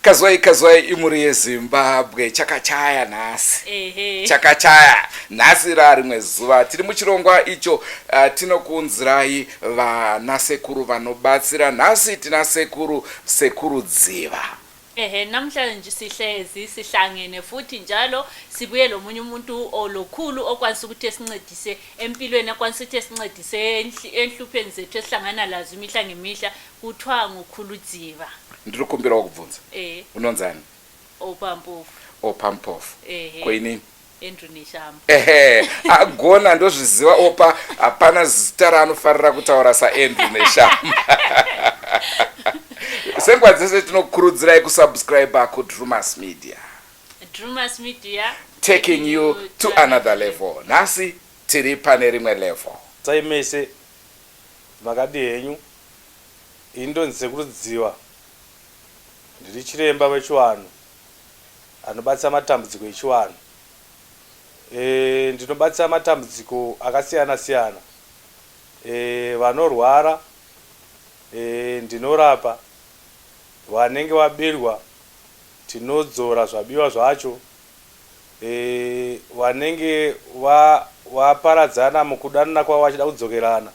Kazwai imuri yeZimbabwe chakachaya nhasi. Chakachaya nhasi rimwe zuva tiri muchirongwa icho tinokunzirai vanasekuru vanobatsira. Nhasi tina sekuru Dziva. Namhlanje sihlezi sihlangene futhi njalo sibuye lomunye umuntu olokhulu okwanisa ukuthi esincedise empilweni, okwanisa ukuthi esincedise enhlupheni zethu esihlangana lazo imihla ngemihla, kuthiwa ngukhulu Dziva. Ndikukumbira ukubvunza. Unonzani? Opampofu. Kwenini? Endrunishamba. Agona ndozviziva opa hapana zita raanofarira kutaura saEndrunishamba. Senguva dzese tinokurudzirai kusubscribe kuDrumas Media. Drumas Media Taking you to another level. Nhasi tiri pane rimwe level. Taimese makadi henyu indonzi sekuru Dziva. Ndiri chiremba wechiwanhu anobatsira matambudziko echiwanhu. Ndinobatsira matambudziko akasiyana siyana. Vanorwara ndinorapa. Vanenge vabirwa tinodzora zvabiwa zvacho. Vanenge vaparadzana mukudanana kwavo vachida kudzokerana,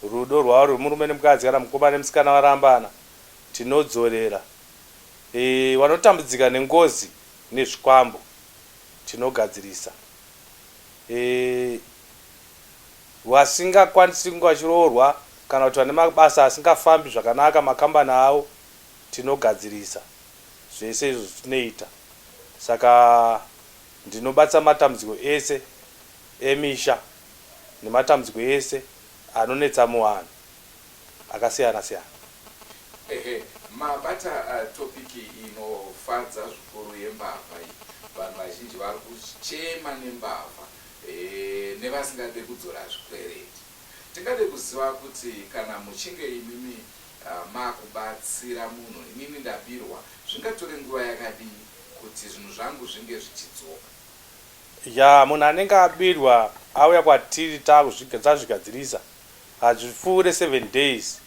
rudo rwavo rwemurume nemukadzi kana mukomana nemusikana varambana, tinodzorera. Vanotambudzika nengozi nezvikwambo tinogadzirisa. Vasingakwanisi kunge vachiroorwa kana kuti vane mabasa asingafambi zvakanaka makambani avo tinogadzirisa. Zvese izvo zvinoita. Saka ndinobatsira matambudziko ese emisha nematambudziko ese anonetsa muvanhu akasiyana siyana. Mabata topiki inofadza zvikuru yembavha. Vanhu vazhinji vari kuchema nembavha nevasingade kudzora zvikwereti. Tingade kuziva kuti kana muchinge imimi makubatsira munhu, inini ndabirwa, zvingatore nguva yakadini kuti zvinhu zvangu zvinge zvichidzoka? Munhu anenge abirwa auya kwatiri tazvigadzirisa hazvipfuure 7 days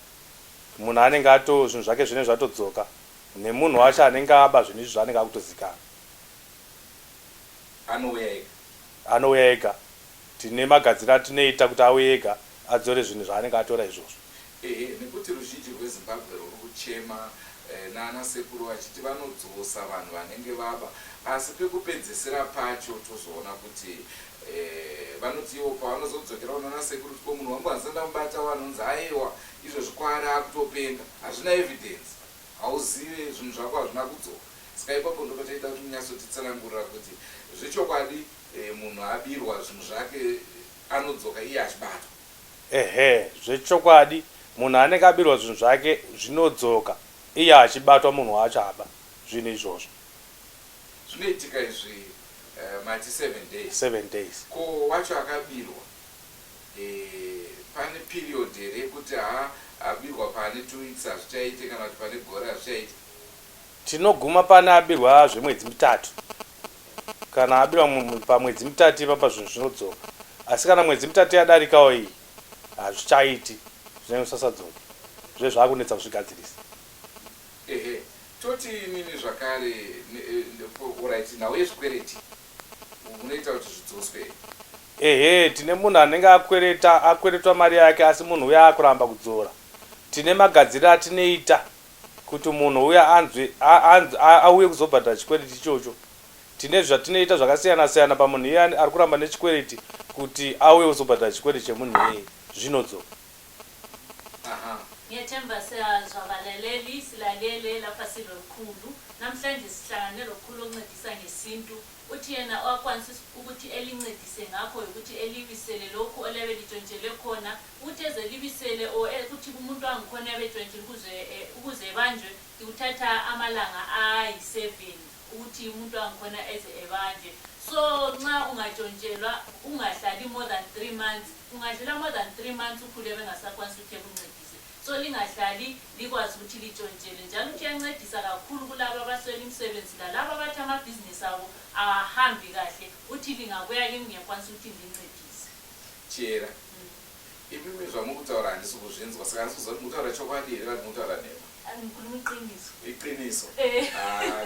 munhu anenge zvinhu zvake zvine zvatodzoka, nemunhu wacho anenge aba zvinhu izvi zvaanenge akutozikana. Anouya ega. Tine magadzira atinoita kuti auye ega adzore zvinhu zvaanenge atora izvozvo. Nekuti ruzhinji rweZimbabwe ruri kuchema nana sekuru vachiti vanodzosa vanhu vanenge vaba, asi pekupedzisira pacho tozoona kuti vanoti ivo pavanozodzokera unona sekuru ko munhu wangu hazanda mubata vanonzi aiwa izvozvi kwaari akutopenga, hazvina evidence, hauzive zvinhu zvako hazvina kudzoka. Saka ipapo ndopataita kuti munyatsotitsanangurira kuti zvechokwadi munhu abirwa zvinhu zvake anodzoka iye achibatwa. Zvechokwadi munhu anenge abirwa zvinhu zvake zvinodzoka iye achibatwa munhu wacho aba zvinhu izvozvo. Zvinoitika izvi mati 7 days. Ko wacho akabirwa pane period here yekuti abirwa pane 2 weeks hazvichaite kana kuti pane gore hazvichaite? Tinoguma pane abirwa zvemwedzi mitatu. Kana abirwa pamwedzi mitatu ipapa zvinhu zvinodzoka. Asi kana mwedzi mitatu yadarikawo iyi hazvichaiti, zvinosasadzoka. Zvezvakunetsa kuzvigadzirisa. Toti nini zvakare uraiti nawo yezvikwereti unoita kuti zvidzoswe? Tine munhu anenge akweretwa mari yake asi munhu uya akuramba kudzora. Tine magadzira atinoita kuti munhu uya auye kuzobhadhara chikwereti ichocho. Tine zvatinoita zvakasiyana siyana pamunhu iye ari kuramba nechikwereti kuti auye kuzobhadhara chikwereti chemunhu iyeye zvinodzoka. Ngiyethemba siyazwakaleleli silalele lapha silokhulu. Namhlanje sihlangane lokhulu oncedisa ngesintu. Uthi yena wakwanisa ukuthi elincedise ngakho ukuthi elibisele lokhu olabe litshontshelwe khona, uthi ezelibisele ukuthi umuntu angikhona ebetshontshelwe ukuze ebanjwe uthatha amalanga ayi7 ukuthi umuntu angikhona eze ebanjwe. So nxa ungatshontshelwa ungahlali more than 3 months, ungadlula more than 3 months ukhulu bengasakwanisa ukuthi ekuncedise. So lingahlali likwazi ukuthi litshontshelwe, njalo ukuthi yancedisa kakhulu kulabo abaswela imisebenzi lalabo abathi amabhizinisi abo ahambi kahle, uthi lingabuya kimi ngiyakwanisa ukuthi ngilincedise. Chera imimi zvamukutaura handisi kuzvinzwa, saka handisi kuzoti mutaura chokwadi here kana mutaura nhema. ngikhuluma iqiniso Eh.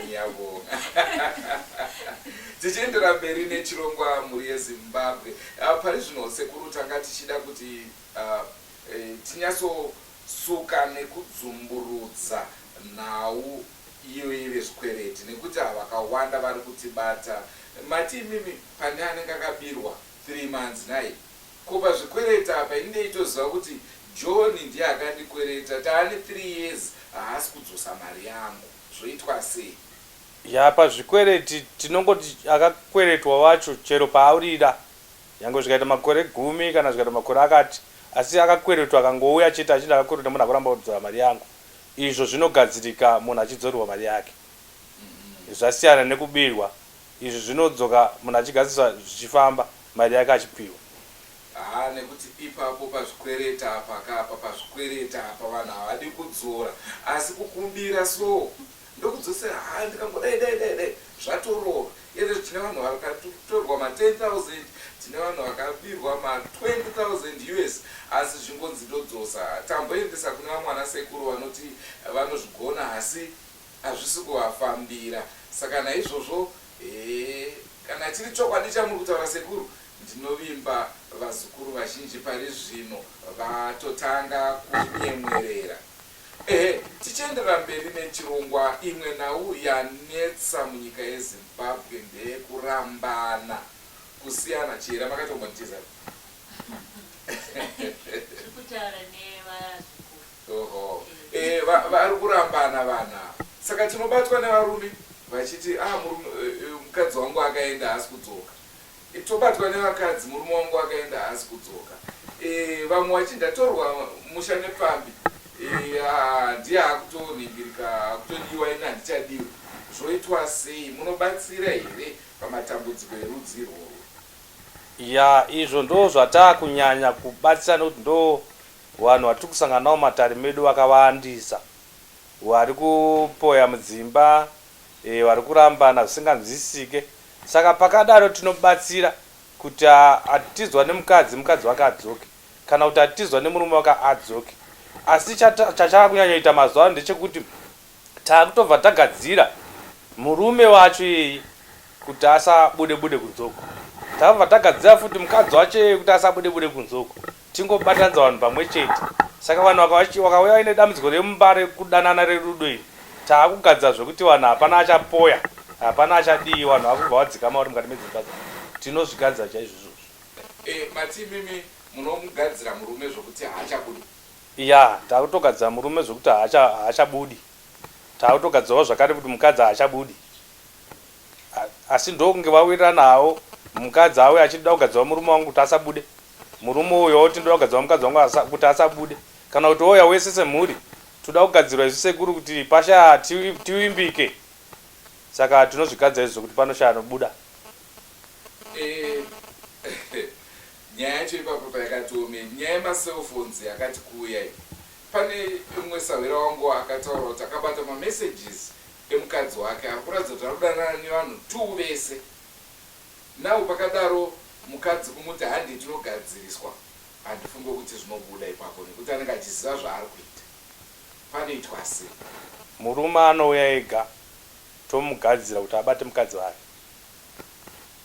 ngiyabonga tichiendera mberi nechirongwa mhuri yezimbabwe pari zvino sekuru tanga tichida kuti tinyatsosuka nekudzumburudza nhau iyo vezvikwereti nekuti vakawanda vari kutibata mati imimi pane anenge akabirwa 3 months nai kupa zvikwereti apa inde itoziva kuti John ndiye akandikwereta taane 3 years haasi kudzosa mari yangu zvoitwa sei? Yapa zvikwereti tinongoti akakweretwa wacho chero paaurira yango zvikaita makore 10 kana zvikaita makore akati asi akakweretwa akangouya achiti achida akakwereta munhu akuramba kudzora mari yangu izvo zvinogadzirika munhu achidzorerwa mari yake zvasiyana nekubirwa izvo zvinodzoka munhu achigadziswa zvichifamba mari yake achipiwa nekuti ipapo pazvikwereta apa pazvikwereta apa vanhu havadi kudzora asi kukumbira so ndokudzosera ndikangodai zvatorova ende tine vanhu vakatorwa ma10,000 tine vanhu vakabirwa ma20,000 US asi zvingonzi ndodzosa tamboendesa kune vamwana sekuru vanoti vanozvigona asi hazvisi kuvafambira saka naizvozvo kana chiri chokwadi chamuri kutaura sekuru ndinovimba vazukuru vazhinji pari zvino vatotanga kunyemwerera. Tichiendera mberi nechirongwa imwe nhau yanetsa munyika yeZimbabwe ndeyekurambana kusiyana chera makatombonitiza vari kurambana vana saka tinobatwa nevarume vachiti mukadzi wangu akaenda haasi kudzoka tobatwa nevakadzi murume wangu akaenda haasi kudzoka vamwe vachindatorwa musha nepambi ndiye akutoningirika akutodiwa ina handichadiwa zvoitwa sei munobatsira here pamatambudziko erudzi irworwo? Izvo ndo zvatakunyanya kubatsira nokuti ndo vanhu vatiri kusangana navo matare medu vakawandisa vari kupoya mudzimba vari kurambana zvisinganzwisike saka pakadaro tinobatsira kuti atizwa nemukadzi wake adzoke kana kuti atizwa nemurume wake adzoke asi chachakakunyanyaita mazuva ano ndechekuti takutobva tagadzira murume wacho iyeye kuti asabude kunzoko takabva tagadzira futi mukadzi wacho iyeye kuti asabude kunzoko tingobatanidza vanhu pamwe chete saka vanhu vakauya vaine dambudziko remumba rekudanana rerudo iri taakugadzira zvokuti vanhu hapana achapoya hapana achadii vanhu vakubva vadzikama vari mukati medzimba tinozvigadzira chaizvozvo. Mati mimi munomugadzira murume zvokuti haachabudi? Takutogadzira murume zvokuti haachabudi takutogadzirawo zvakare kuti mukadzi haachabudi asi ndokunge vawirira nawo mukadzi awe achida kugadzira murume wangu kuti asabude murume uyo oti ndoda kugadzira mukadzi wangu kuti asabude kana kuti oya wese semhuri toda kugadzirwa izvi sekuru kuti pashaya tivimbike saka tinozvigadzira izvo kuti panoshaya nobuda. Nyaya yacho ipapo payakatiome nyaya yemaselphones yakati kuuya pane umwe sawira wangu akataura kuti akabata mamessages emukadzi wake ari kuratidza kuti ari kudanana nevanhu 2 vese nawo pakadaro mukadzi kumuti handi tinogadziriswa handifunge kuti zvinobuda ipapo nekuti anenge achiziva zvaari kuita panoitwa sei? Murume anouya ega tomugadzira kuti abate mukadzi wake.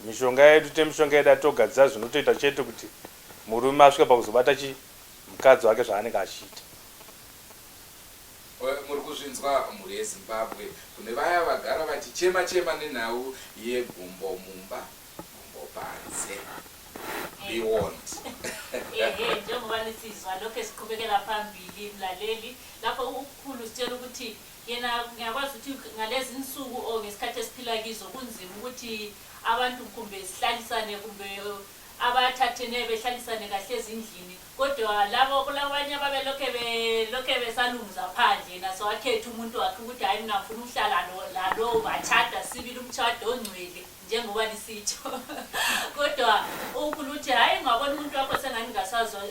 Mishonga yedu temishonga yedu atogadzira zvinotoita chete kuti murume asvika pakuzobata mukadzi wake zvaanenge achiita. Muri kuzvinzwa mhuri yeZimbabwe kune vaya vagara vachichema nenhau yegumbo mumba gumbo panze beyond. Njengoba nisizwa lokho esiqhubekela phambili mlaleli lapho ukukhulu sitshela ukuthi yena ngiyakwazi ukuthi ngalezi insuku o ngesikhathi esiphila kizo kunzima ukuthi abantu kumbe sihlalisane kumbe abathathene behlalisane kahle ezindlini kodwa labo kulabanye ababelokhe besalunguza phandle naso wakhetha umuntu wakhe ukuthi hayi mina ngifuna ukuhlala lalo bachada sibili umtshado ongcwele njengoba lisitsho kodwa ukuluthi hayi ngabona umuntu wakho sengani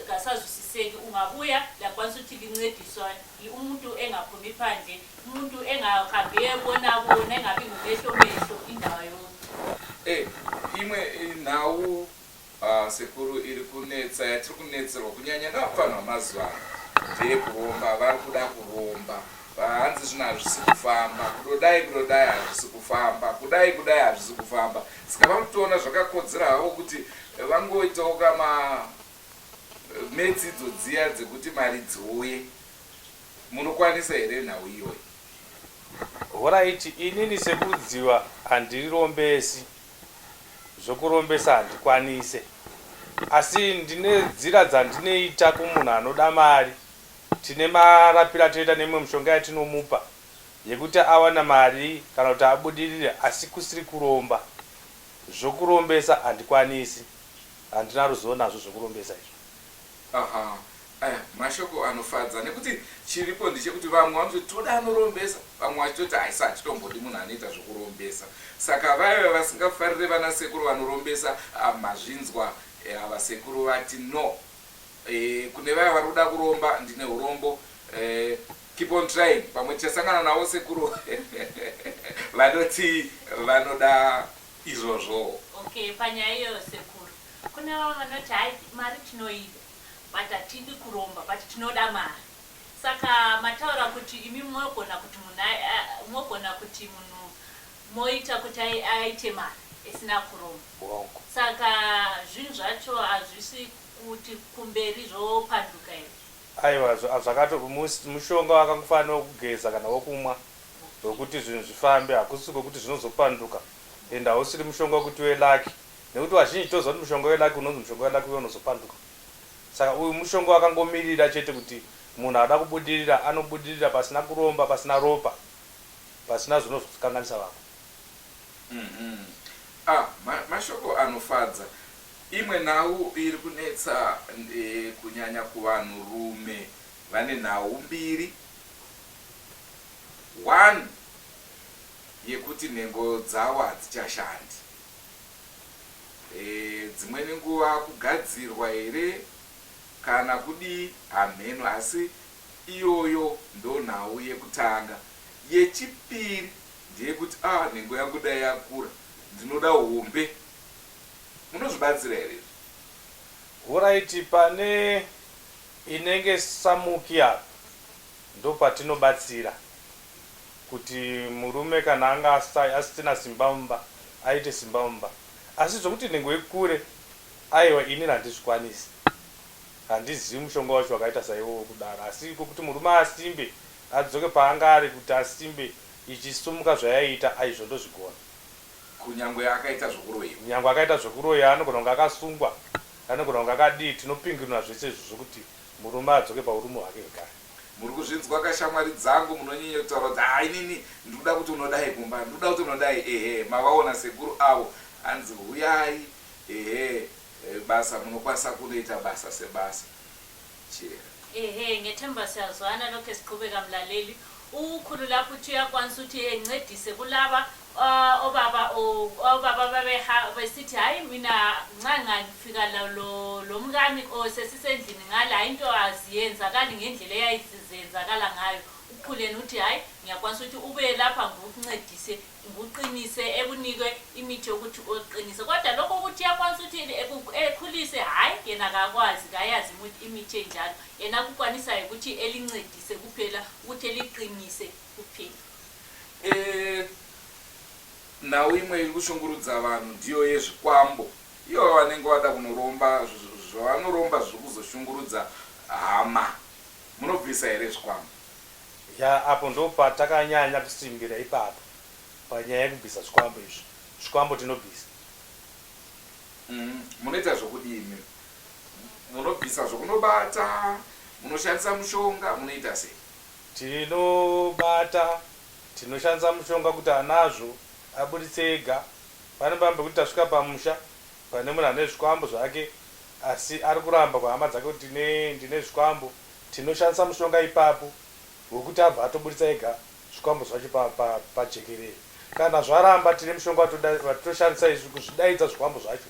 ngasazwisiseki ungabuya lakwanisa ukuthi lincediswa umuntu engaphumi phandle umuntu engahambi ebona engabi ngumehlo indawo yonke. Imwe nhau sekuru iri kunetsa yatiri kunetserwa kunyanya navafana vamazuva ano ndeyekuromba vari kuda kuromba hanzi zvinhu hazvisi kufamba, kudodai hazvisi kufamba, kudai hazvisi kufamba. Saka vanotoona zvakakodzera havo kuti vangoitawo kama medzidzo dziya dzekuti mari dziuye. Munokwanisa here nhau iyoyi? Alright, inini sekudziwa handirombesi, zvokurombesa handikwanise. Asi ndine nzira dzandinoita kumunhu anoda mari. Tine marapiro atoita nemwe mishonga yatinomupa yekuti awana mari kana kuti abudirire, asi kusiri kuromba. Zvokurombesa handikwanisi, handina ruzivo nazvo zvokurombesa izvo. Aha, mashoko anofadza nekuti chiripo ndechekuti vamwe vanoti toda anorombesa, vamwe vachitoti haisi hatitombodi munhu anoita zvokurombesa. Saka vaya vasingafarire vana sekuru vanorombesa, mazvinzwa vasekuru vati no. Kune vaya vari kuda kuromba ndine urombo, keep on trying. Pamwe tichasangana navo sekuru vanoti vanoda izvozvo. Okay, panyaya iyo sekuru, kune vamwe vanoti hai mari tinoida but hatidi kuromba but tinoda mari. Saka mataura kuti imi mogona kuti munhu moita kuti aite mari isina kuromba. Saka zvinhu zvacho hazvisi kuti kumberi zvopanduka here. Aiwa, zvakato mushonga wakangofanira kugeza kana wokumwa wekuti zvinhu zvifambe, hakusi kwekuti zvinozopanduka. Ende hausiri mushonga wekuti welaki, nekuti vazhinji toziva kuti mushonga welaki unonzi mushonga welaki uye unozopanduka. Saka uyu mushonga wakangomirira chete kuti munhu ada kubudirira anobudirira pasina kuromba, pasina ropa, pasina zvinozokanganisa vamwe. Mashoko anofadza. Imwe nhau iri kunetsa kunyanya kuvanhurume vane nhau mbiri. One, yekuti nhengo dzavo hadzichashandi. Dzimweni nguva kugadzirwa here kana kudi hamheno, asi iyoyo ndo nhau yekutanga. Yechipiri ndeyekuti nhengo yangu dai yakura, ndinoda hombe. Munozvibatsira here? Alright, pane inenge samuki apa ndo patinobatsira kuti murume kana anga asina simba mumba aite simba mumba. Asi zvokuti nhengo ikure, aiwa ini handizvikwanisi, handizivi mushonga wacho wakaita saiwo kudaro. Asi kuti murume asimbe, adzoke paanga ari kuti asimbe ichisumuka zvayaiita, aizvo ndozvigona. Kunyangwe akaita zvokuroyiwa, nyangwe akaita zvokuroya, anogona kunge akasungwa, anogona kunge akadii. Tinopingirana zvese izvo zvokuti murume adzoke paurume hwake hwekare. Muri kuzvinzwa kashamwari dzangu munonyanya kutaura kuti inini ndikuda kuti unodai kumba, ndikuda kuti unodai. Mavaona sekuru avo hanzi huyai, basa munokwanisa kunoita basa sebasa. Ngethemba siyazwana lokho esiqhubeka mlaleli. Ukhulu lapho uthi uyakwanisa ukuthi encedise kulaba obaba besithi hayi mina nca ngifika lo mkami sesisendlini ngala into aziyenzakali ngendlela eyayizenzakala ngayo. Ukhuleni uthi hayi ngiyakwanisa ukuthi ube lapha ngokuncedise, nguqinise, ekunike imithi yokuthi oqinise. Kodwa lokho ukuthi uyakwanisa ukuthi ekhulise, hayi yena akakwazi, kayazi imithi enjalo. Yena kukwanisa ukuthi elincedise kuphela, ukuthi eliqinise kuphela. Nhau imwe iri kushungurudza vanhu ndiyo yezvikwambo. Iyo vanenge vada kunoromba, zvavanoromba zviri kuzoshungurudza hama. Munobvisa here zvikwambo? Apo ndo patakanyanya kusimbira ipapo panyaya yekubvisa zvikwambo izvi. Zvikwambo tinobvisa. Munoita zvokudini? Munobvisa zvokunobata, munoshandisa mushonga, munoita sei? Tinobata, tinoshandisa mushonga kuti anazvo abuditse ega. Pane pambe kuti tasvika pamusha pane munhu ane zvikwambo zvake, asi ari kuramba kwahama dzake kuti ndine zvikwambo, tinoshandisa mushonga ipapo wekuti abva atobuditsa ega zvikwambo zvacho pajekerere. Kana zvaramba tine mushonga watoshandisa izvi kuzvidaidza zvikwambo zvacho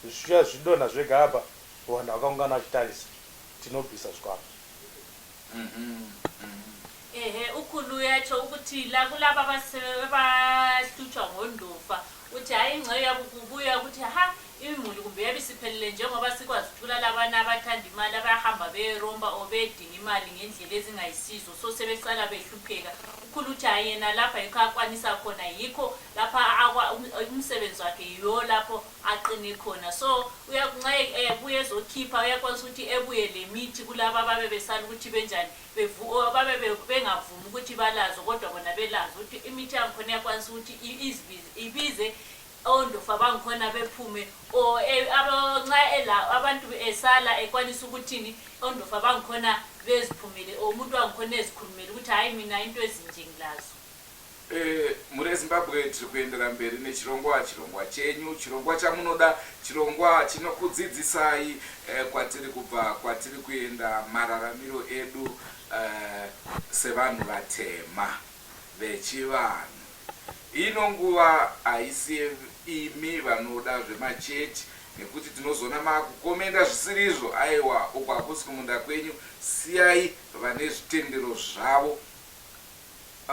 zvichiya zvidonha zvega apa, vanhu vakaungana vachitarisa, tinobvisa zvikwambo. Ukhulu yacho ukuthi la kulaba abahlutshwa ngondofa uthi hayi ingxeyo yabo kubuya ukuthi imuli kumbe yabisiphelele njengoba sikwazi ukuthola abantu abathanda imali abahamba beromba or bedinga imali ngendlela ezingayisizo so sebesala behlupheka ukhulu uthi hayi yena lapha yikho akwanisa khona yikho lapha umsebenzi wakhe yiyo lapho aqine khona so uyabuye ezokhipha uyakwazi ukuthi ebuye le mithi kulaba ababe besala ukuthi benjani babe bengavumi ukuthi balazo kodwa bona belazo ukuthi imithi yangikhona yakwanisa ukuthi ibize ondofa bangikhona bephume o nxa abantu esala ekwanisa ukuthini ondofa bangikhona beziphumele o umuntu wangikhona ezikhulumele ukuthi hayi mina into ezinje ngilazo. Muri Zimbabwe tiri kuendera mberi nechirongwa chenyu, chirongwa chamunoda, chirongwa chinokudzidzisai kwatiri kubva kwatiri kuenda mararamiro edu sevanhu vatema vechivanhu. Ino nguva haisi imi vanoda zvemachechi nekuti tinozona makukomenda zvisirizvo. Aiwa, uko hakusi kumunda kwenyu, siyai vane zvitendero zvavo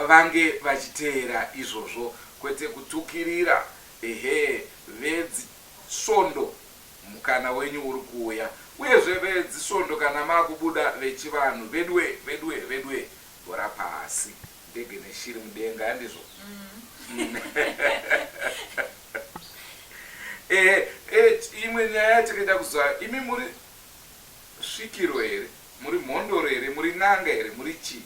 vange vachiteera izvozvo kwete kutukirira vedzisvondo mukana wenyu uri kuuya uyezve vedzisvondo kana makubuda vechivanhu vedwe bora pasi ndege neshiri mudenga handizvo. Imwe nyaya yatikaita kuziva, imi muri svikiro here, muri mhondoro here, muri n'anga here, muri chii?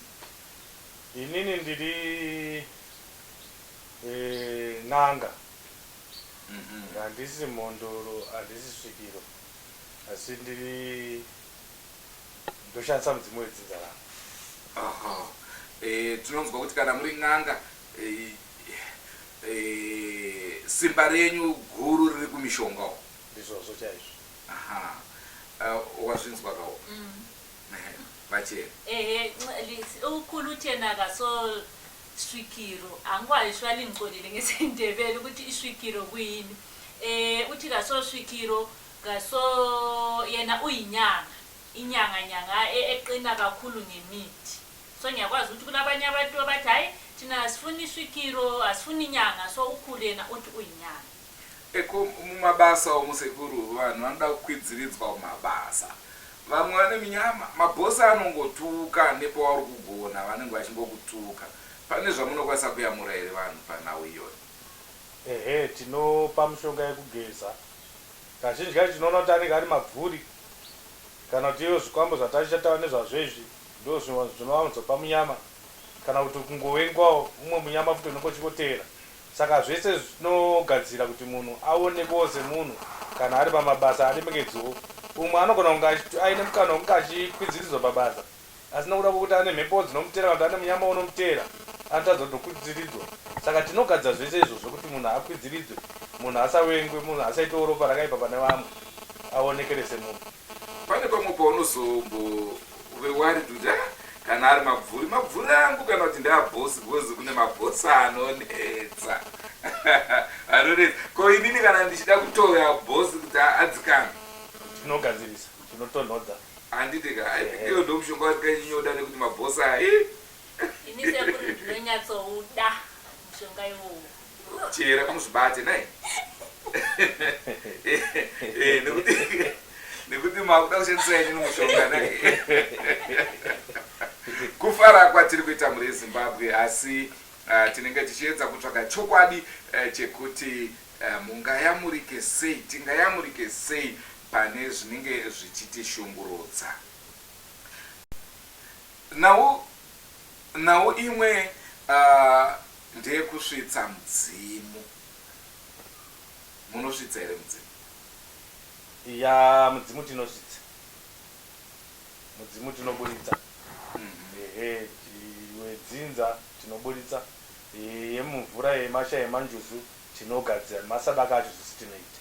Inini ndiri n'anga. Handisi mhondoro, handisi svikiro, asi ndiri ndoshandisa mudzimu wedzinza rangu. Tinonzwa kuti kana muri n'anga simba renyu guru riri kumishongawo. Ndizvozvo chaizvo. Wakazvinzwakawo vachena. Ukhulu uthena kaso svikiro angwayishwa lingcolile ngesindebele ukuthi isvikiro kuyini. Uthi kaso svikiro kaso yena uyinyanga eqina kakhulu ngemithi. So ngiyakwazi ukuthi kulabanye abantu abathi hayi thina asifuni isvikiro asifuni inyanga so ukhulu yena uthi uyinyanga. Mumabasa omusekuru vanhu vanoda kukwidziridzwa mumabasa. Vamwe vane minyama, mabhosi anongotuka nepavari kugona vanenge vachingokutuka. Pane zvamunokwanisa kuyamura here vanhu panhau iyoyo? Tinopa mishonga yekugeza. Kazhinji kacho tinoona kuti anenge ari mabvuri kana kuti iyo zvikwambo zvatachataura nezvazvo izvi ndo zvinowanzopa munyama kana kuti kungowengwawo umwe munyama futi unongochikoteera. Saka zvese zvinogadzira kuti munhu aonekwewo semunhu kana ari pamabasa ari mekedzoo. Umwe anogona kunge aine mukana wokunge achikwidziridzwa pabasa asi nokuda kwokuti ane mhepo dzinomutera kana kuti ane munyama unomutera anotadza kutokwidziridzwa. Saka tinogadzira zvese izvozvo kuti munhu akwidziridzwe, munhu asawengwe, munhu asaitewo ropa rakaipa pane vamwe, aonekere semunhu. Pane pamwe paunozombowari kuti kana ari mabvuri angu kana kuti ndeabhosi bhosi kune mabhosi anonetsa anonetsa. Ko inini kana ndichida kutoya bhosi kuti adzikame tinogadzirisa, tinotonhodza. Handidika iyo ndo mushonga watikanyinyoda nekuti mabhosi ayi ini sekuru ndinonyatsouda mushonga iwowo. Chera kumuzvibate nai nekuti makuda kushandisa ini mushonga nai. Kufara kwatiri kuita muri Zimbabwe asi tinenge tichiedza kutsvaga chokwadi chekuti mungayamurike sei, tingayamurike sei pane zvinenge zvichitishungurudza. Nawo imwe ndeyekusvitsa mudzimu. Munosvitsa here mudzimu? Mudzimu tinosvitsa, mudzimu tinoburitsa. Wedzinza tinoburitsa, yemumvura yemasha yemanjuzu tinogadzira, masadaka acho zvisi tinoita.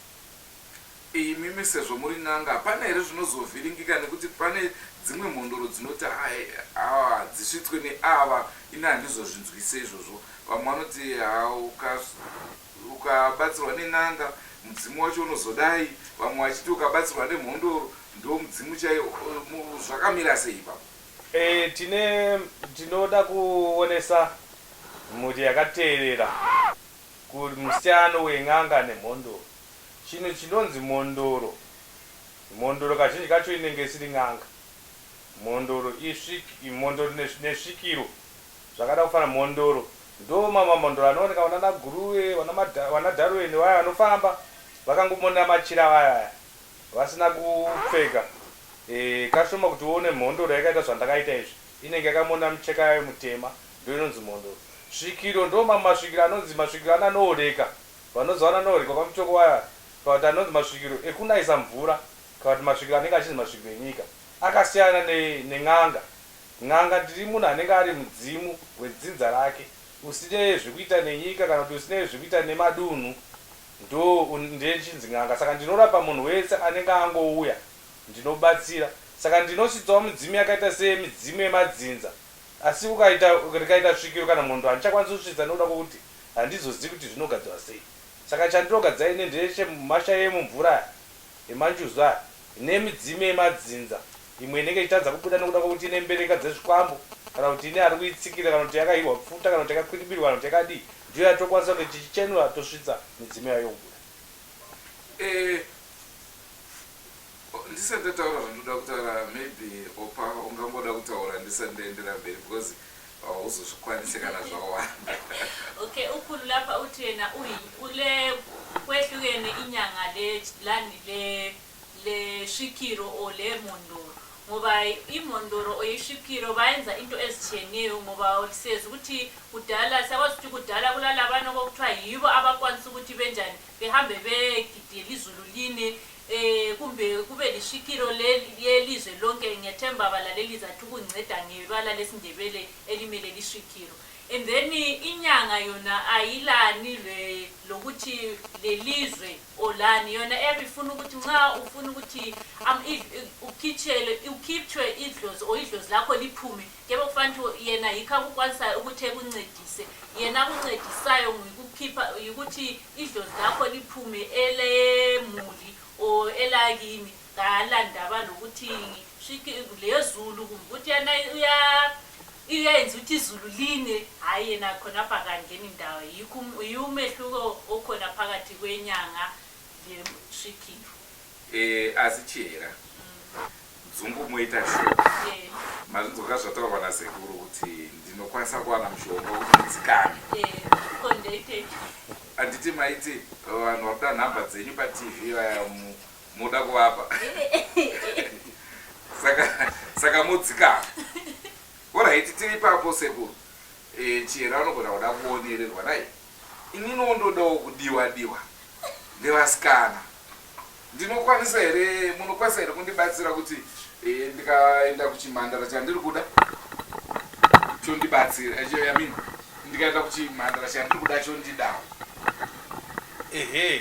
Imimi sezvo muri n'anga pane here zvinozovhiringika nekuti pane dzimwe mhondoro dzinoti dzisvitswe neava ini handizozvinzwise izvozvo. Vamwe vanoti ukabatsirwa nen'anga mudzimu wacho unozodai, vamwe vachiti ukabatsirwa nemhondoro ndo mudzimu chaiwo. Zvakamira sei ipapo? Tinoda kuonesa mhuri yakateerera musiyano wen'anga nemhondoro. Chinhu chinonzi mhondoro mondoro kazhinji kacho inenge isiri ng'anga. Mondoro nesvikiro zvakada kufana mondoro ndo mamondoro anooneka vana guruwe vana Darwin vaya vanofamba vakangomonera machira vaya vasina kupfeka. Kashoma kuti uone mondoro yakaita zvandakaita izvi inenge yakamona micheka yayo mutema ndo inonzi mondoro. Svikiro ndo masvikiro anonzi masvikiro anooreka vanonzi vanooreka kwamutoko waya kuti anonzi masvikiro ekunaisa mvura kana kuti masvikiro anenge achinzi masvikiro enyika akasiyana neng'anga. Ng'anga ndiri munhu anenge ari mudzimu wedzinza rake usine zvekuita nenyika kana kuti usine zvekuita nemadunhu ndo ndechinzi ng'anga. Saka ndinorapa munhu wese anenge angouya ndinobatsira. Saka ndinosidzawo midzimu yakaita semidzimu yemadzinza. Asi ukaita svikiro kana munhu handichakwanisi kusvitsa nokuda kwokuti handizozivi kuti zvinogadzwa sei. Saka chandinogadzira ine ndeshe masha yemumvura emanjuzu aya nemidzimu yemadzinza. Imwe inenge ichitadza kubuda nokuda kwokuti ine mbereka dzezvikwambo kana kuti ine ari kuitsikira kana kuti yakairwa pfuta kana kuti yakakwiribirwa kana kuti yakadii ndiyo yatokwanisa kuti tichichenura tosvitsa midzimu yayo yobuda. Ndisati ndataura zvandoda kutaura maybe opa ungamboda kutaura ndisati ndaendera mberi because hauzozvikwanisi kana zvawanda. Okay, ukhulu lapha uthi yena ule kwehlukene inyanga le shikiro o le mondoro ngoba imondoro oyishikiro bayenza into ezitshiyeneyo ngoba sezi ukuthi kudala sakwazi ukuthi kudala kulala abantu okuthiwa yibo abakwanisa ukuthi benjani behambe begidela izulu line kumbe kube lishikiro lelizwe lonke. Ngiyethemba abalaleli zathi ukunceda ngebala lesindebele elimele lishikiro. And then inyanga yona ayilani lokuthi lelizwe olani yona ebifuna ukuthi nxa ufuna ukuthi ukhiphe idlozi o idlozi lakho liphume kebe kufanele ukuthi yena yikho ukwanisa ukuthi ekuncedise yena akuncedisayo ngokukhipha ukuthi idlozi lakho liphume elemuli o elakini ngalandaba lokuthi lezulu ukuthi yana iyenza ukuthi izulu line hayi yena khona apha kangeni indawo yumehluko okhona phakathi kwenyanga leshikiro. Asichera dzungu moita sho mazvinzoka zvataurwa nasekuru kuti ndinokwanisa kuwana mushonga kuti ndzikame. Handiti maiti vanhu vakuda nhamba dzenyu paTV vaya muda kuvapa saka mudzikama. Alright, tiri papo sekuru. Chera anogona kuda kuonererwa nai. Inini ndodawo kudiwa nevasikana. Ndinokwanisa here munokwanisa here kundibatsira kuti ndikaenda kuchimhandara chandiri kuda chondibatsira ndikaenda kuchimhandara chandiri kuda chondidawo.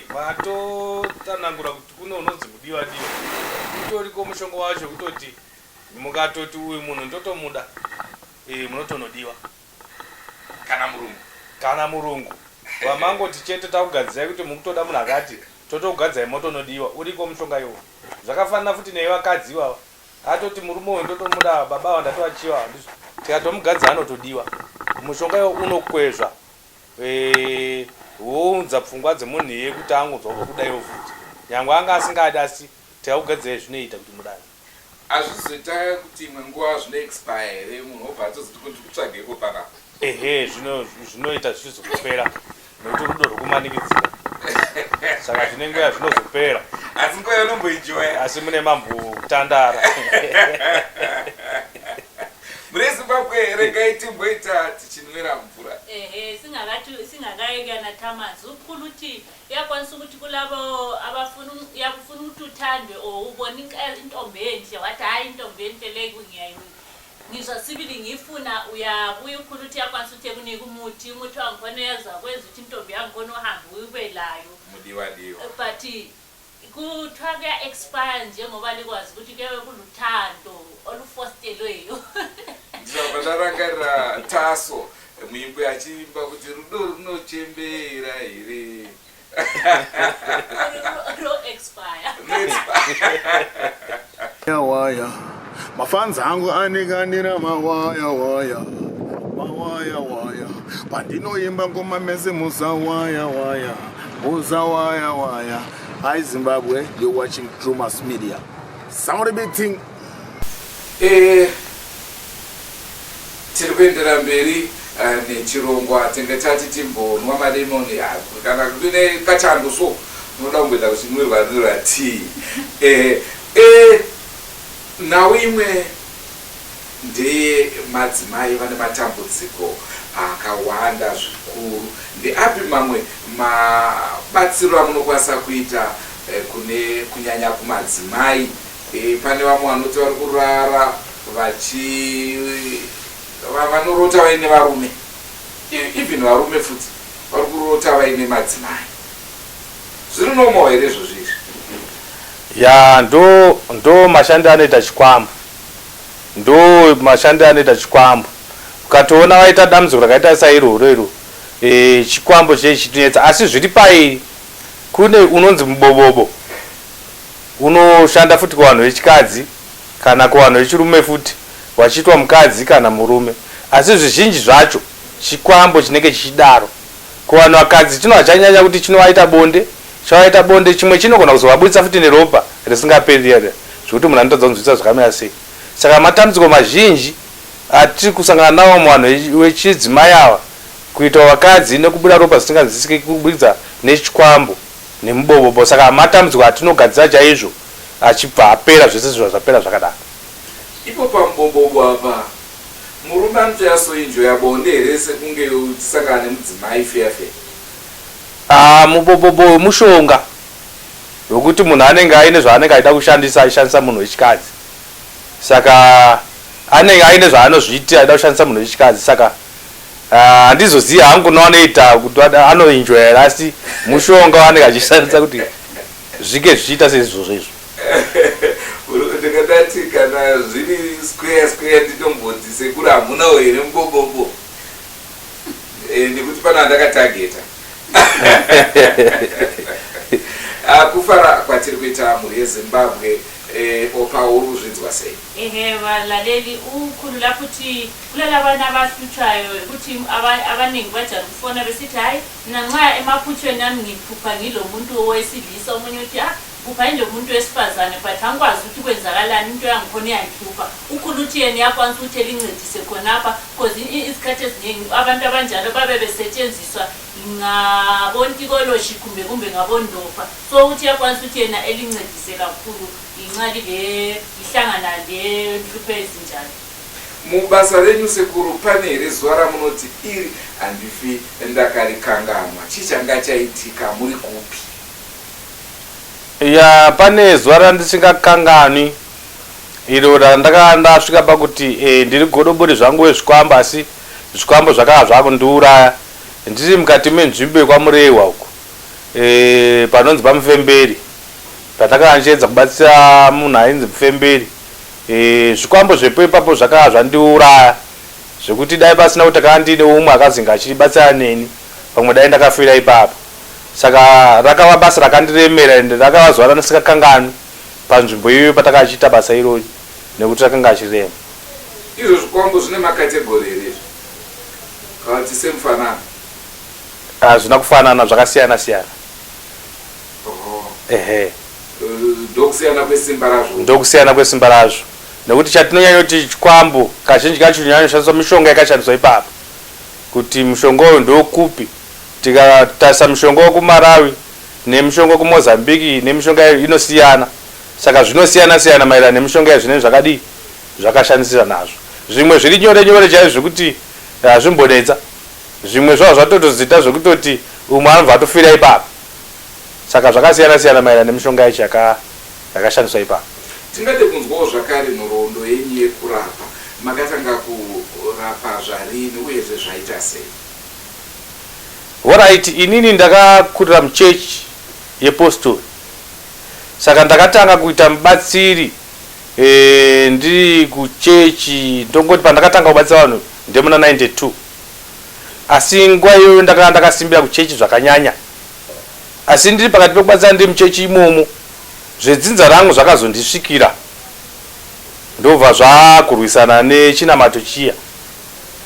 Vatotanangura kuti kuno unonzi kudiwa kutoriko mushonga wacho kutoti mukatoti uyu munhu ndotomuda munotonodiwa kana murungu vamangoti chete takugadzirai kuti mukutoda munhu akati totokugadzai motonodiwa uriko mushonga iwo. Zvakafanana futi nevakadzi ivava atoti murume uyu ndotomuda baba vandatoachiwa tikatomugadza anotodiwa. Mushonga iwo unokwezva wounza pfungwa dzemunhu iye kuti angonzwa kudaiwo futi nyangwe anga asingadi asi tikakugadzai zvinoita kuti mudai. Azvizoita kuti imwe nguva zvino expire munhu obva atozoti kuti kutsvageko panapa. Zvinoita zvichizokupera nokuti rudo rwokumanikidzira. Saka zvine nguva zvinozopera. Asi nguva yanomboenjoya. Asi mune mambotandara. Mune Zimbabwe here ngaitimboita tichinwira mvura. Singakaika naThamazi ukhulu uthi yakwanisa ukuthi kulabo yakufuna ukuthi uthandwe or ubona intombi enhle wathi hayi intombi enhle le ngizwa sibili ngifuna uyabuya ukhulu uthi yakwanisa ukuthi ekunika umuthi wangikhona yaza kwenza ukuthi intombi yangikhona uhambe ube layo mudiwa but kuthiwa kuya-expire njengoba likwazi ukuthi kuyabe kuluthando olufostelweyo. Ndizabva ndarangarira Taso muimbo yachiimba kuti rudo runochembera here waya mafanzi angu anekanira mawaya pandinoimba ngoma mese muza waya. Hi Zimbabwe, you're watching True Mass Media. Sound big thing. Tiri kuendera mberi nechirongwa tinge tati timbonwa malemoni kana kune kachando so unoda kungoita kuchinwirwa tea. Nawo imwe ndeye madzimai vane matambudziko akawanda zvikuru. Ndeapi mamwe mabatsiro amunokwanisa kuita kunyanya kumadzimai? Pane vamwe vanoti vari kurara vanorota vaine varume, even varume futi vari kurota vaine madzimai. Zviri nomo here zvozvizvi? Ya ndo mashandiro anoita chikwambo, ndo mashandiro anoita chikwambo. Ukatoona waita dambudziko rakaita sairoro chikwambo chitinetsa, asi zviri pairi. Kune unonzi mubobobo unoshanda futi kuvanhu vechikadzi kana kuvanhu vechirume futi, wachiitwa mukadzi kana murume, asi zvizhinji zvacho chikwambo chinenge chichidaro. Kuvanhu vakadzi chinova chanyanya kuti chinovaita bonde, chawaita bonde chimwe chinogona kuzovabudisa futi neropa risingaperera, zvekuti munhu anotadza kunzwisa zvakamira sei. Saka matambudziko mazhinji atiri kusangana nawo muvanhu vechidzimai ava, kuita vakadzi nekubuda ropa zisinganzwisisiki kubudikidza nechikwambo nemubobobo. Saka matambudziko atinogadzira chaizvo achibva apera zvese zvapera zvakadaro. Ipo pamubobobo apa murume anotoyasoinjoya bonde here sekunge uchisangana nemudzimai fefe? Mubobobo mushonga wekuti munhu anenge aine zvaanenge aida kushandisa achishandisa munhu wechikadzi. Saka anenge aine zvaanozviitira aida kushandisa munhu wechikadzi. Saka handizoziva hangu naanoita kuti anoenjoya here, asi mushonga waanenge achishandisa kuti zvike zvichiita seizvozvo izvo. Ndikadati kana zviri square nditomboti sekuri hamunawo here mubobobo, ndikuti pana andakatageta. Kufara kwatiri kuita mhuri yeZimbabwe, opa uri kuzvinzwa sei? Valaleli ukhulula futhi kulala vana abahlutshwayo ukuthi abaningi bajala ukufona besithi hayi mina nxa emaphutshweni ami ngiphupha ngilo muntu owesilisa, omunye uthi phupha nje umuntu wesifazane but angikwazi ukuthi kwenzakalani, into yangikhona iyangihlupha. Ukhulu uthi yena uyakwanisa ukuthi elincedise khonapha because isikhathi eziningi abantu abanjalo babe besetshenziswa ngabontikoloshi kumbe ngabondofa, so uthi uyakwanisa ukuthi yena elincedise kakhulu incali le ihlangana le nhlupho ezinjalo. Mubasa renyu sekuru pane here zuva ramunoti iri handifi ndakarikanganwa, chichanga chaitika muri kupi? Ya pane zuva randisingakanganwi iro randasvika pakuti ndiri godobori zvangu wezvikwambo, asi zvikwambo zvakava zvakundiuraya. Ndiri mukati menzvimbo yekwamurehwa uko panonzi paMufemberi, pandakanga ndichiedza kubatsira munhu ainzi Mufemberi. Zvikwambo zvepo ipapo zvakava zvandiuraya zvekuti dai pasina kuti akanga ndine umwe akazinga achibatsira neni, pamwe dai ndakafira ipapo. Saka rakava basa rakandiremera ende rakava zuva randisingakanganwi panzvimbo iyoyo patakachita basa irori nekuti rakanga achirema. Izvo zvikwambo zvine makategori here kuti semufanana? Zvina kufanana, zvakasiyana siyana. Ndokusiyana kwesimba razvo? Ndokusiyana kwesimba razvo, nekuti chatinonyanya kuti chikwambo kazhinji kacho nyanyoshandiswa mishonga yakashandiswa ipapo, kuti mushonga uyu ndokupi. Tikatarisa mushonga wokuMalawi nemushonga wokuMozambique nemishonga inosiyana. Saka zvinosiyana siyana maererano nemishonga yazvinenge zvakadii zvakashandisira nazvo. Zvimwe zviri nyore nyore chaizvo zvekuti hazvimbonetsa, zvimwe zvavo zvatotozita zvekutoti umwe anobva atofira ipapo. Saka zvakasiyana siyana maererano nemishonga yacho yakashandiswa ipapo. Tingade kunzwawo zvakare nhoroondo yenyu yekurapa. Makatanga kurapa zvarini uyezve zvaita sei? Alright, inini ndakakurira muchechi yePostoli. Saka ndakatanga kuita mubatsiri ndiri kuchechi, ndongoti pandakatanga kubatsira vanhu ndemuna 92. Asi nguva iyoyo ndakanga ndakasimbira kuchechi zvakanyanya. Asi ndiri pakati pekubatsira ndiri muchechi imomo, zvedzinza rangu zvakazondisvikira. Ndobva zvakurwisana nechinamato chiya.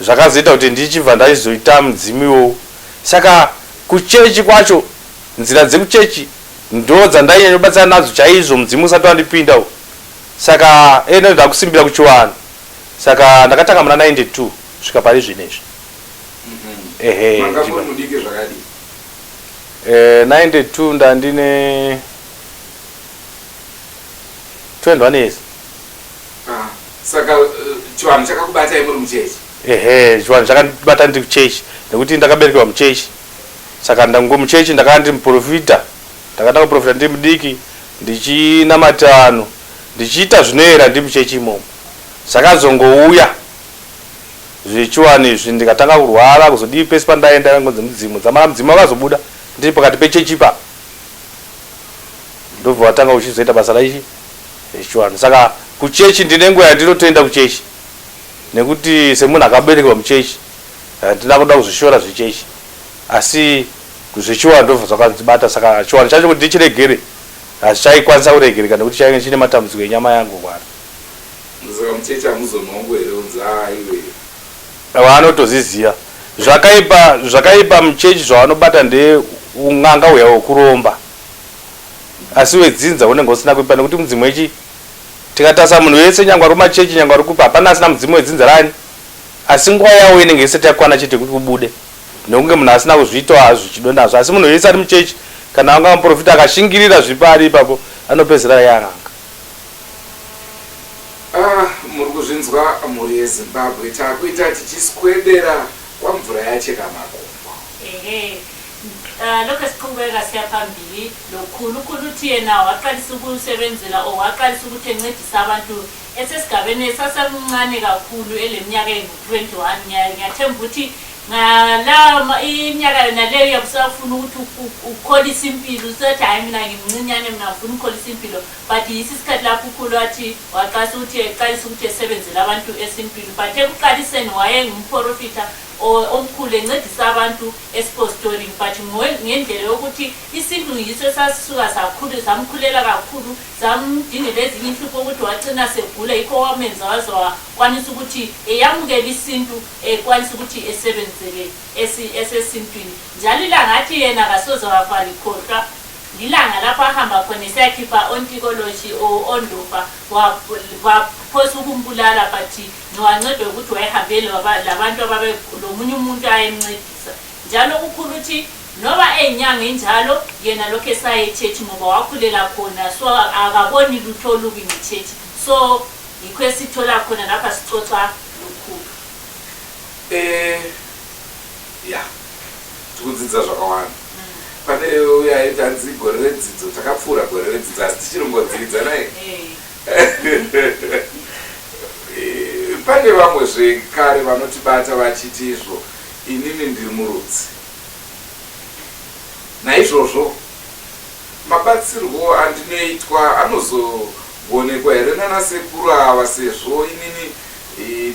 Zvakazoita kuti ndichibva ndachizoita mudzimiwo. Saka kuchechi kwacho, nzira dzekuchechi ndo dzandainyanya kubatsira nadzo chaizvo mudzimu usati wandipinda. saka ene ndakusimbira kuchiwana saka ndakatanga muna 92 svika pari zvinezvi ehe makafoni mudiki zvakadi 92 ndandine 21 years saka chiwanhu chakakubatai muri muchechi ehe chiwanhu chakabata ndiri kuchechi nekuti ndakaberekerwa muchechi saka ndango muchechi ndakanga ndiri muprofita ndakanda kuprofita ndiri mudiki ndichinamata vanhu ndichiita zvinoyera ndiri muchechi imomo zvakazongouya zvechiwanhu izvi ndikatanga kurwara kuzodii pesi pandaenda ngonzi mudzimu dzamara mudzimu akazobuda ndiri pakati pechechi pa ndobva watanga uchizoita basa raichi zvechiwanhu saka kuchechi ndine nguva yandinotoenda kuchechi nekuti semunhu akaberekerwa muchechi handina kuda kuzvishora zvechechi asi zvechiwanhu ndobva zvakandibata saka chiwanhu chacho kuti ndichiregere hazvichaikwanisa kuregereka nekuti chainge chine matambudziko enyama yangu kwana saka muchechi hamuzonhongo here unzi aiwe vanotoziziva zvakaipa muchechi zvavanobata ndeung'anga uya wokuromba asi wedzinza unenge usina kuipa nekuti mudzimu wechi tikatasa munhu wese nyangwa ari machechi nyangwa ari kupa hapana asina mudzimu wedzinza rani asi nguva yawo inenge isati yakwana chete kuti ubude nekunge munhu asina kuzviitawo hazvichido nazvo asi munhu wese ari muchechi kana anga muprofita akashingirira zvipari ipapo anopedzera yang'anga muri kuzvinzwa mhuri yezimbabwe takuita tichiswedera kwamvura yacheka makombo lokasiqhubeka siya phambili lokhulu ukuthi yena waqalisa ukusebenzela or waqalisa ukuthi encedisa abantu esesigabeni esasemncane kakhulu eleminyaka engu-21 ngiyathemba ukuthi iminyaka yona leyo yabusafuna ukuthi ukholisa impilo usethi hayi mina ngimncinyane mina ngifuna ukukholisa impilo but yisi isikhathi lapho ukhulu wathi waqalisa ukuthi esebenzele abantu esimpilo but ekuqaliseni wayengumprofita omkhulu encedisa abantu esipostoring but ngendlela yokuthi isintu yiso esasisuka zamkhulela kakhulu zamdingela ezinye inhlupho ukuthi wagcina segula yikho wamenza waze wakwanisa ukuthi eyamukela isintu ekwanisa ukuthi esebenzele esesintwini njalo ilanga athi yena kasoze wafa likhohlwa lilanga lapho ahamba khona esiyakhipha ontikology ondofa waphosa ukumbulala but ngiwancedwe ukuthi wayehambele labantu lomunye umuntu ayemncedisa njalo kukhulu ukuthi noba enyanga injalo yena lokho esaye echechi ngoba wakhulela khona so akaboni lutho olubi ngechechi so yikho esithola khona lapha sicoca lukhulu ya tikudzidza zvakawanda pane uyaita nzi gore redzidzo takapfuura gore redzidzo asi tichirongodzidza nai pane vamwe zvekare vanotibata vachiti izvo inini ndiri murudzi naizvozvo mabatsirwo andinoitwa anozoonekwa here nana sekuru ava sezvo inini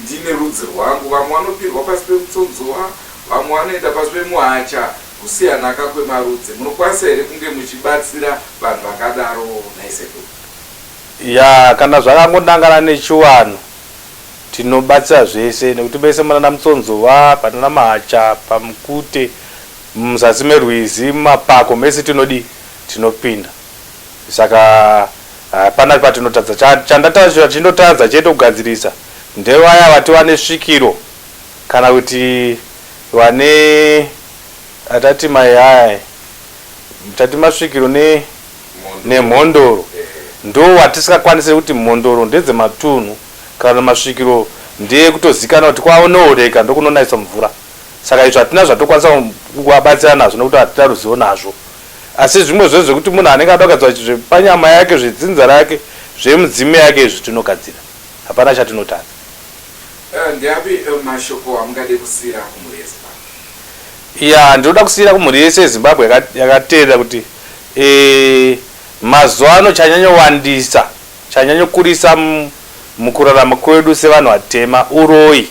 ndine rudzi rwangu vamwe vanopirwa pasi pemutsonzowa vamwe vanoenda pasi pemuhacha kusiyanaka kwemarudzi munokwanisa here kunge muchibatsira vanhu vakadaro naisekuru ya kana zvakangodangana nechiwanhu tinobatsira zvese nekuti bese munana mutsonzowa panana mahacha pamukute muzasi merwizi mumapako mese tinopinda saka hapana patinotadza chandinotadza chete kugadzirisa ndevaya vati vane svikiro kana kuti vane atati mayaya tati masvikiro nemhondoro ndo watisingakwanise kuti mhondoro ndedzematunhu kana masvikiro ndekutozikana kuti kwaonooreka ndokunonaisa mvura saka izvo hatina zvatokwanisa kuvabatsira nazvo nekuti hatina ruzivo nazvo asi zvimwe zvezvo zvekuti munhu anenge ada kugadzira zvepanyama yake zvedzinza rake zvemudzimu yake izvi tinogadzira hapana chatinotadza ndiapi mashoko amungade kusiyira kumhuri yezimbabwe ya ndinoda kusiyira kumhuri yese yezimbabwe yakateerera kuti mazuva ano chanyanyowandisa chanyanyokurisa mukurarama kwedu sevanhu vatema uroyi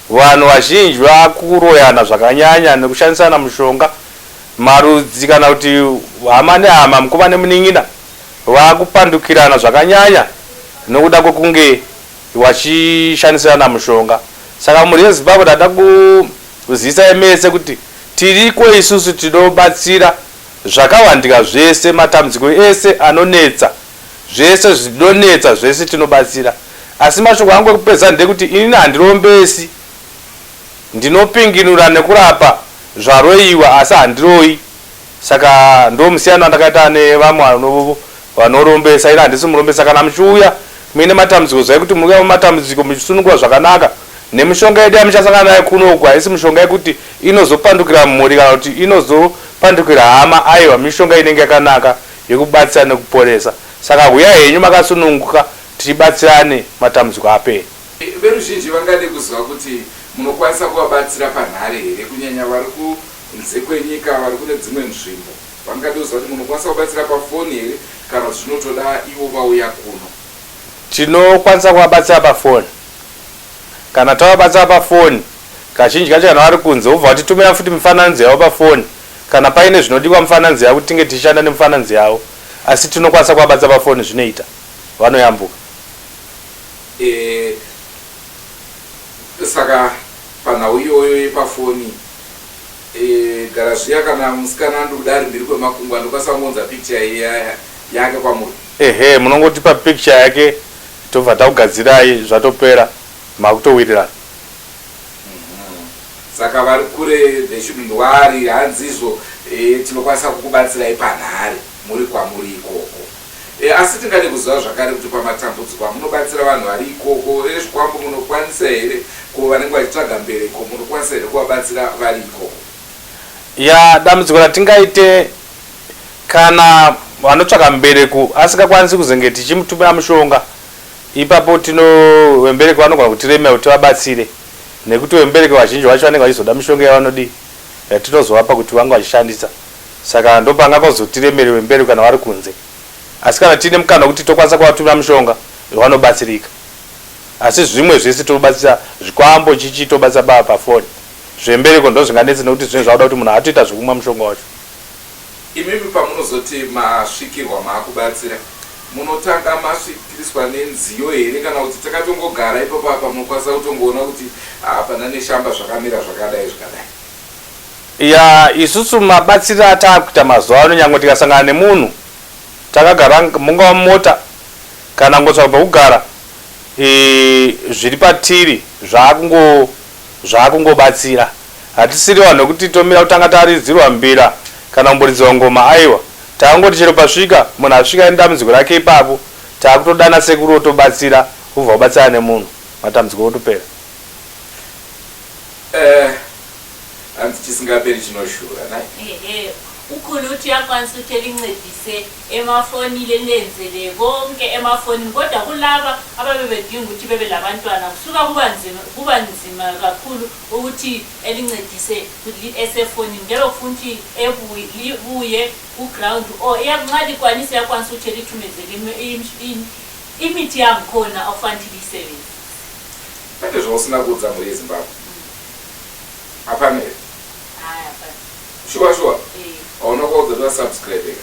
vanhu vazhinji vakuroyana zvakanyanya nekushandisana mushonga marudzi kana kuti hama nehama mukoma nemunin'ina vakupandukirana zvakanyanya nokuda kwekunge vachishandisirana mushonga saka mhuri yezimbabwe ndada kuzivisa mese kuti tiriko isusu tinobatsira zvakawandika zvese matambudziko ese anonetsa zvese zvidonetsa zvese tinobatsira. Asi mashoko angu ekupedza ndekuti ini handirombesi, ndinopinginura nekurapa zvaroiwa asi handiroi. Saka ndo musiyano ndakaita nevamwe vanorombesa. Ini handisi murombesa. Kana muchiuya muine matambudziko zvaikuti muri kuuya matambudziko muchisunungura zvakanaka, nemishonga yedu yamuchasangana nayo kunoku haisi mishonga yekuti inozopandukira mhuri kana kuti inozopandukira hama. Aiwa, mishonga inenge yakanaka yekubatsira nekuporesa. Saka huya henyu makasununguka tichibatsirane matambudziko apera. Veruzhinji vangade kuziva kuti munokwanisa kuvabatsira panhare here, kunyanya vari kunze kwenyika, vari kune dzimwe nzvimbo. Vangade kuziva kuti munokwanisa kubatsira pafoni here kana kuti zvinotoda ivo vauya kuno. Tinokwanisa kuvabatsira pafoni. Kana tavabatsira pafoni, kazhinji kacho kana vari kunze obva vatitumira futi mifananidzo yavo pafoni. Kana paine zvinodiwa mifananidzo yavo tinge tichishanda nemifananidzo yavo. Asi tinokwanisa kuvabatsira pafoni, zvinoita vanoyambuka. Saka panhau iyoyo yepafoni, gara zviya kana musikana andokudari mberi kwemakungwa ndokwanisa kungonza picture yake kwamuri. Munongotipa picture yake tobva takugadzirai zvatopera makutowirirana. Saka vari kure vechindwari hanzi izvo tinokwanisa kukubatsirai panhare muri kwamuri ikoko. Asi tingade kuziva zvakare kuti pamatambudziko amunobatsira vanhu vari ikoko ezvikwambo munokwanisa here kuva vanenge vachitsvaga mbereko, munokwanisa here kuvabatsira vari ikoko? Dambudziko ratingaite kana vanotsvaga mbereko asingakwanisi kuzenge tichimutumira mushonga, ipapo vembereko vanogona kutiremera kuti vabatsire, nekuti vembereko vazhinji vacho vanenge vachizoda mishonga yavanodi yatinozovapa kuti vange vachishandisa. Saka ndopangakazotiremere vembereko kana vari kunze. Asi kana tine mukana kuti tokwanisa kuvatumira mushonga vanobatsirika. Asi zvimwe zvese tobatsira zvikwambo chichi tobatsira baba pafoni. Zvembereko ndo zvinganetse nekuti zvine zvauda kuti munhu atoita zvokumwa mushonga wacho. Imimi pamunozoti masvikirwa maakubatsira, munotanga masvikiriswa nenziyo here kana kuti takatongogara ipapo apa munokwanisa kutongoona kuti pana neshamba zvakamira zvakadai zvakadai? Isusu mabatsiro ataakuita mazuva ano, nyangwe tikasangana nemunhu takagara mungava mota kana ngotsvaka pekugara zviri patiri zvaakungobatsira. Hatisiri vanhu vekuti tomira kutanga taridzirwa mbira kana kumboridzwa ngoma. Aiwa, takangoti chero pasvika munhu asvika nedambudziko rake ipapo taakutodana sekuru otobatsira, ubva kubatsira nemunhu matambudziko otopera. Hanzi chisingaperi chinoshura nai. Ukhulu uthi uyakwanisa ukuthi elincedise emafonini lenzele konke emafonini, kodwa kulaba ababebedinga ukuthi bebe labantwana kusuka kuba nzima kakhulu ukuthi elincedise esefonini. Ngeke ufuna ukuthi ebuye ku-ground or nxa likwanisa yakwanisa ukuthi elithumezele imithi yangikhona okufanele iyisebenzi. Pete zvosina kuudza muri yeZimbabwe apanere? Shuwa auna kuodzerwa subscribe.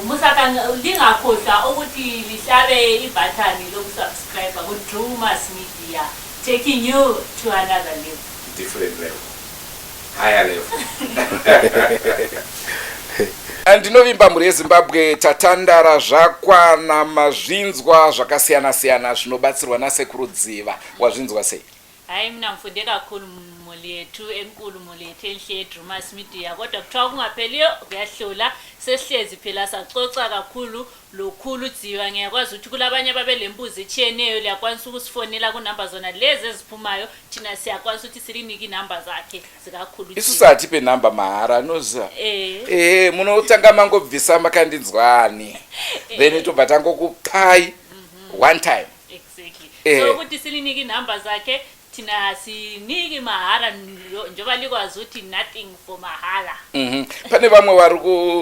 Musaka lingakhohlwa ukuthi lihlabe ibhathani lokusubscribe ku-Drew Mass Media, taking you to another level. Different level. Higher level. Ndinovimba muri yeZimbabwe tatandara zvakwana mazvinzwa zvakasiyana-siyana zvinobatsirwa nasekuru Dziva. Wazvinzwa sei? Hayi, mina ngifunde kakhulu muli yethu enkulu, muli yethu enhle yeDrew Mass Media, kodwa kuthiwa kungapheliyo kuyahlula. Sesihlezi phela sacoca kakhulu lokhulu Dziva. Ngiyakwazi ukuthi kulabanye ababelembuzi etshiyeneyo liyakwanisa ukusifonela kunamba zona lezi eziphumayo, thina siyakwanisa ukuthi silinike inamba zakhe zikakhulu Dziva. Isusathi pe namba mahara noza. Munotanga mangobvisa makandinzwani. Then tobva tangokupai one time. Exactly. So ukuthi silinike inamba zakhe thina siniki mahara njoba likwazi ukuthi nothing for mahara. Pane vamwe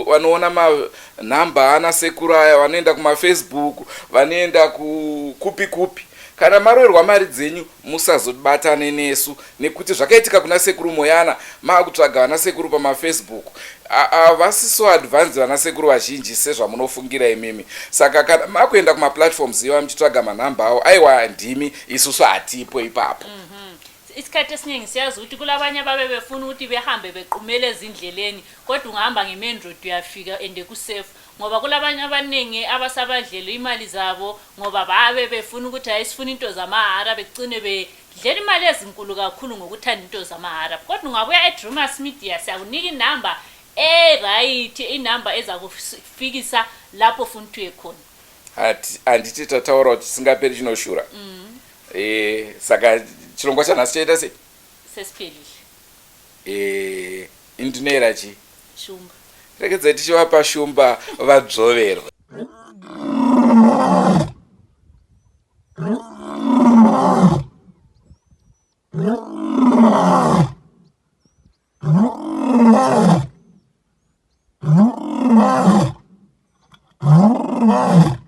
vanoona manhamba ana sekuru aya vanoenda kuma-Facebook, vanoenda kukupi. Kana maroerwa mari dzenyu musazobatane nesu, nekuti zvakaitika kuna sekuru Moyana maakutsvaga vana sekuru pama-Facebook. Havasiso advance vana sekuru vazhinji sezvamunofungira imimi. Saka kana makuenda kuma-platforms iva muchitsvaga manhamba avo, aiwa ndimi isusu hatipo ipapo. isikhathi esiningi siyazi ukuthi kulabanye ababe befuna ukuthi behambe bequmele ezindleleni kodwa ungahamba nge-main road uyafika and kusafe ngoba kulabanye abaningi abasabadlela imali zabo ngoba babe befuna ukuthi ayisifuna into zamahara begcine bedlela imali ezinkulu kakhulu ngokuthanda into zamahara kodwa ungabuya eDreamers Media siyakunika inamba right inamba ezakufikisa lapho ufuna uye khona andithi tataura kuti singaperi chinoshura saka chirongwa chanhasi chaita sei sesiphelile indinoera chi shumba regedzai tichivapa shumba vabzoverwe Wow.